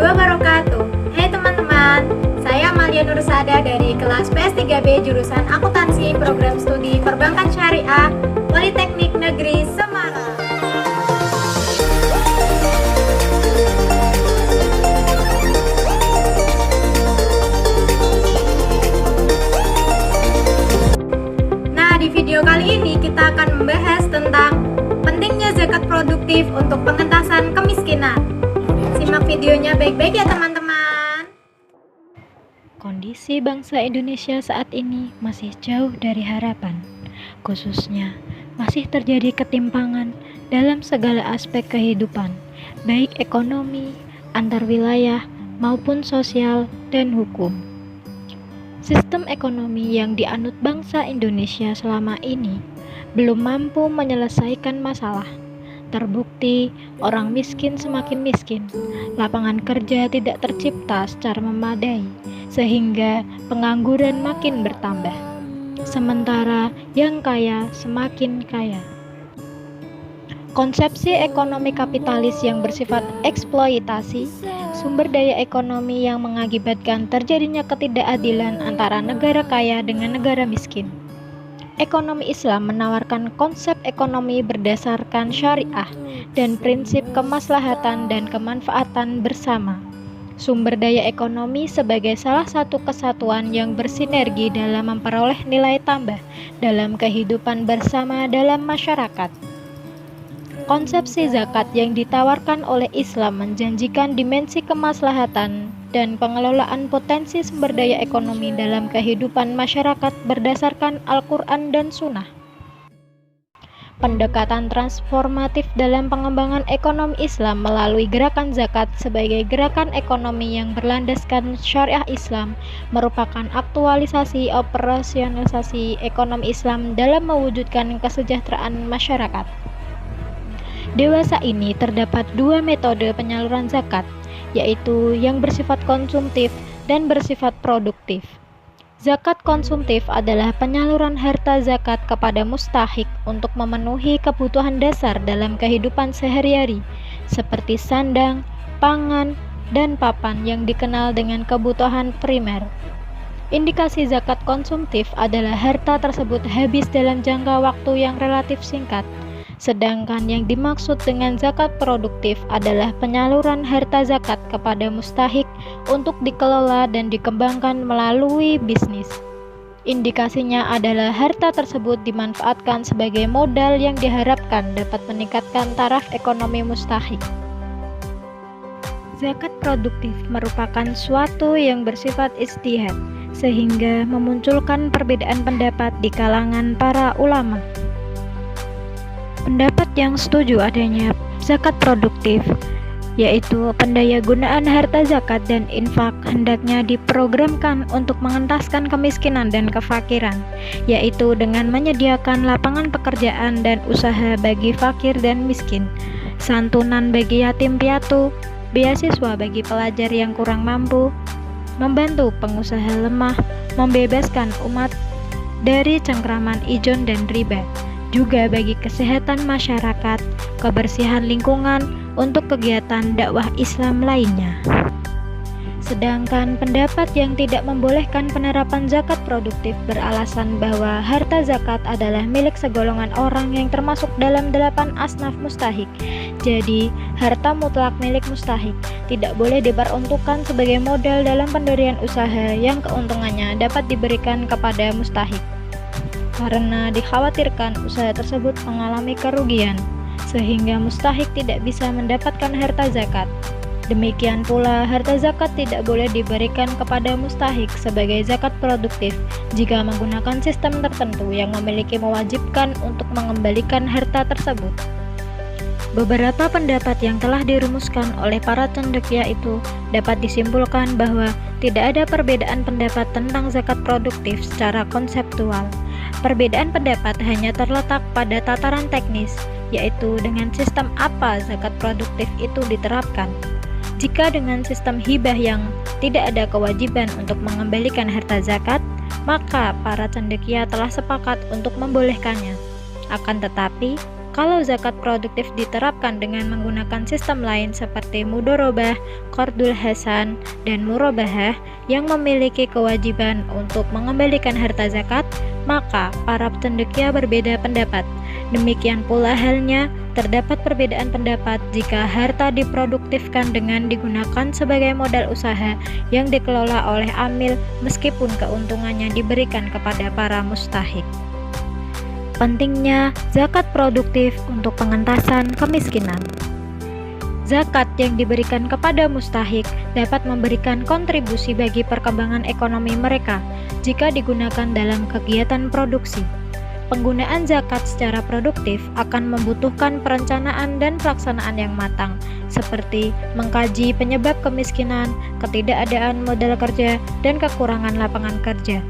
wabarakatuh. Hai teman-teman, saya Amalia Nursada dari kelas PS3B jurusan Akuntansi Program Studi Perbankan Syariah Politeknik Negeri Semarang. Nah, di video kali ini kita akan membahas tentang pentingnya zakat produktif untuk pengentasan kemiskinan. Simak videonya baik-baik ya teman-teman. Kondisi bangsa Indonesia saat ini masih jauh dari harapan. Khususnya, masih terjadi ketimpangan dalam segala aspek kehidupan, baik ekonomi, antar wilayah, maupun sosial dan hukum. Sistem ekonomi yang dianut bangsa Indonesia selama ini belum mampu menyelesaikan masalah. Terbukti, orang miskin semakin miskin, lapangan kerja tidak tercipta secara memadai, sehingga pengangguran makin bertambah. Sementara yang kaya semakin kaya. Konsepsi ekonomi kapitalis yang bersifat eksploitasi, sumber daya ekonomi yang mengakibatkan terjadinya ketidakadilan antara negara kaya dengan negara miskin. Ekonomi Islam menawarkan konsep ekonomi berdasarkan syariah dan prinsip kemaslahatan dan kemanfaatan bersama. Sumber daya ekonomi sebagai salah satu kesatuan yang bersinergi dalam memperoleh nilai tambah dalam kehidupan bersama dalam masyarakat. Konsepsi zakat yang ditawarkan oleh Islam menjanjikan dimensi kemaslahatan dan pengelolaan potensi sumber daya ekonomi dalam kehidupan masyarakat berdasarkan Al-Quran dan Sunnah. Pendekatan transformatif dalam pengembangan ekonomi Islam melalui gerakan zakat sebagai gerakan ekonomi yang berlandaskan syariah Islam merupakan aktualisasi operasionalisasi ekonomi Islam dalam mewujudkan kesejahteraan masyarakat. Dewasa ini terdapat dua metode penyaluran zakat, yaitu yang bersifat konsumtif dan bersifat produktif. Zakat konsumtif adalah penyaluran harta zakat kepada mustahik untuk memenuhi kebutuhan dasar dalam kehidupan sehari-hari, seperti sandang, pangan, dan papan yang dikenal dengan kebutuhan primer. Indikasi zakat konsumtif adalah harta tersebut habis dalam jangka waktu yang relatif singkat. Sedangkan yang dimaksud dengan zakat produktif adalah penyaluran harta zakat kepada mustahik untuk dikelola dan dikembangkan melalui bisnis. Indikasinya adalah harta tersebut dimanfaatkan sebagai modal yang diharapkan dapat meningkatkan taraf ekonomi mustahik. Zakat produktif merupakan suatu yang bersifat ijtihad, sehingga memunculkan perbedaan pendapat di kalangan para ulama. Pendapat yang setuju adanya zakat produktif, yaitu pendayagunaan harta zakat dan infak hendaknya diprogramkan untuk mengentaskan kemiskinan dan kefakiran, yaitu dengan menyediakan lapangan pekerjaan dan usaha bagi fakir dan miskin, santunan bagi yatim piatu, beasiswa bagi pelajar yang kurang mampu, membantu pengusaha lemah, membebaskan umat dari cengkraman ijon dan riba, juga bagi kesehatan masyarakat, kebersihan lingkungan, untuk kegiatan dakwah Islam lainnya. Sedangkan pendapat yang tidak membolehkan penerapan zakat produktif beralasan bahwa harta zakat adalah milik segolongan orang yang termasuk dalam 8 asnaf mustahik. Jadi, harta mutlak milik mustahik tidak boleh diperuntukkan sebagai modal dalam pendirian usaha yang keuntungannya dapat diberikan kepada mustahik, karena dikhawatirkan usaha tersebut mengalami kerugian, sehingga mustahik tidak bisa mendapatkan harta zakat. Demikian pula, harta zakat tidak boleh diberikan kepada mustahik sebagai zakat produktif jika menggunakan sistem tertentu yang memiliki mewajibkan untuk mengembalikan harta tersebut. Beberapa pendapat yang telah dirumuskan oleh para cendekia itu dapat disimpulkan bahwa tidak ada perbedaan pendapat tentang zakat produktif secara konseptual. Perbedaan pendapat hanya terletak pada tataran teknis, yaitu dengan sistem apa zakat produktif itu diterapkan. Jika dengan sistem hibah yang tidak ada kewajiban untuk mengembalikan harta zakat, maka para cendekia telah sepakat untuk membolehkannya. Akan tetapi, Kalau zakat produktif diterapkan dengan menggunakan sistem lain seperti mudorobah, qardul hasan, dan murabahah yang memiliki kewajiban untuk mengembalikan harta zakat, maka para cendekia berbeda pendapat. Demikian pula halnya, terdapat perbedaan pendapat jika harta diproduktifkan dengan digunakan sebagai modal usaha yang dikelola oleh amil meskipun keuntungannya diberikan kepada para mustahik. Pentingnya zakat produktif untuk pengentasan kemiskinan. Zakat yang diberikan kepada mustahik dapat memberikan kontribusi bagi perkembangan ekonomi mereka jika digunakan dalam kegiatan produksi. Penggunaan zakat secara produktif akan membutuhkan perencanaan dan pelaksanaan yang matang, seperti mengkaji penyebab kemiskinan, ketidakadaan modal kerja, dan kekurangan lapangan kerja.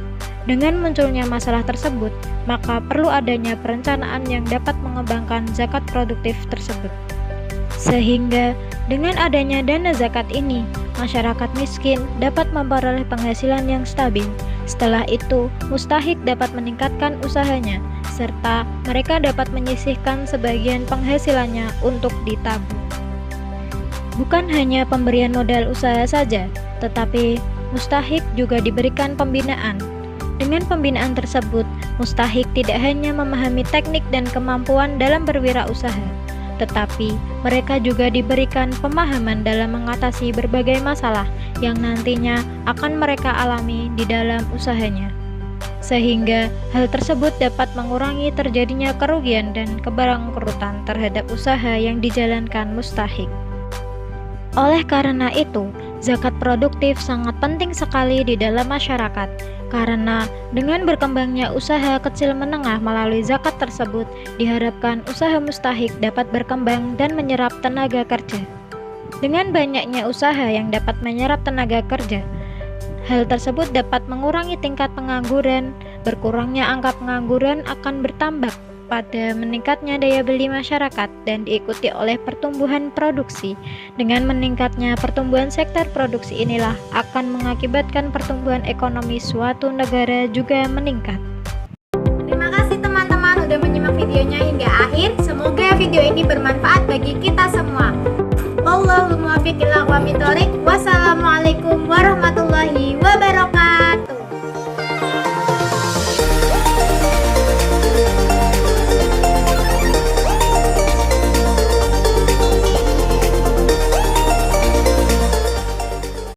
Dengan munculnya masalah tersebut, maka perlu adanya perencanaan yang dapat mengembangkan zakat produktif tersebut. Sehingga dengan adanya dana zakat ini, masyarakat miskin dapat memperoleh penghasilan yang stabil. Setelah itu, mustahik dapat meningkatkan usahanya, serta mereka dapat menyisihkan sebagian penghasilannya untuk ditabung. Bukan hanya pemberian modal usaha saja, tetapi mustahik juga diberikan pembinaan. Dengan pembinaan tersebut, mustahik tidak hanya memahami teknik dan kemampuan dalam berwirausaha, tetapi mereka juga diberikan pemahaman dalam mengatasi berbagai masalah yang nantinya akan mereka alami di dalam usahanya. Sehingga hal tersebut dapat mengurangi terjadinya kerugian dan keberangkutan terhadap usaha yang dijalankan mustahik. Oleh karena itu, zakat produktif sangat penting sekali di dalam masyarakat, karena dengan berkembangnya usaha kecil menengah melalui zakat tersebut, diharapkan usaha mustahik dapat berkembang dan menyerap tenaga kerja. Dengan banyaknya usaha yang dapat menyerap tenaga kerja, hal tersebut dapat mengurangi tingkat pengangguran. Berkurangnya angka pengangguran akan bertambah pada meningkatnya daya beli masyarakat dan diikuti oleh pertumbuhan produksi. Dengan meningkatnya pertumbuhan sektor produksi inilah akan mengakibatkan pertumbuhan ekonomi suatu negara juga meningkat. Terima kasih teman-teman udah menyimak videonya hingga akhir. Semoga video ini bermanfaat bagi kita semua. Wallahul muwaffiq ila aqwamit thoriq. Wassalamualaikum warahmatullahi wabarakatuh.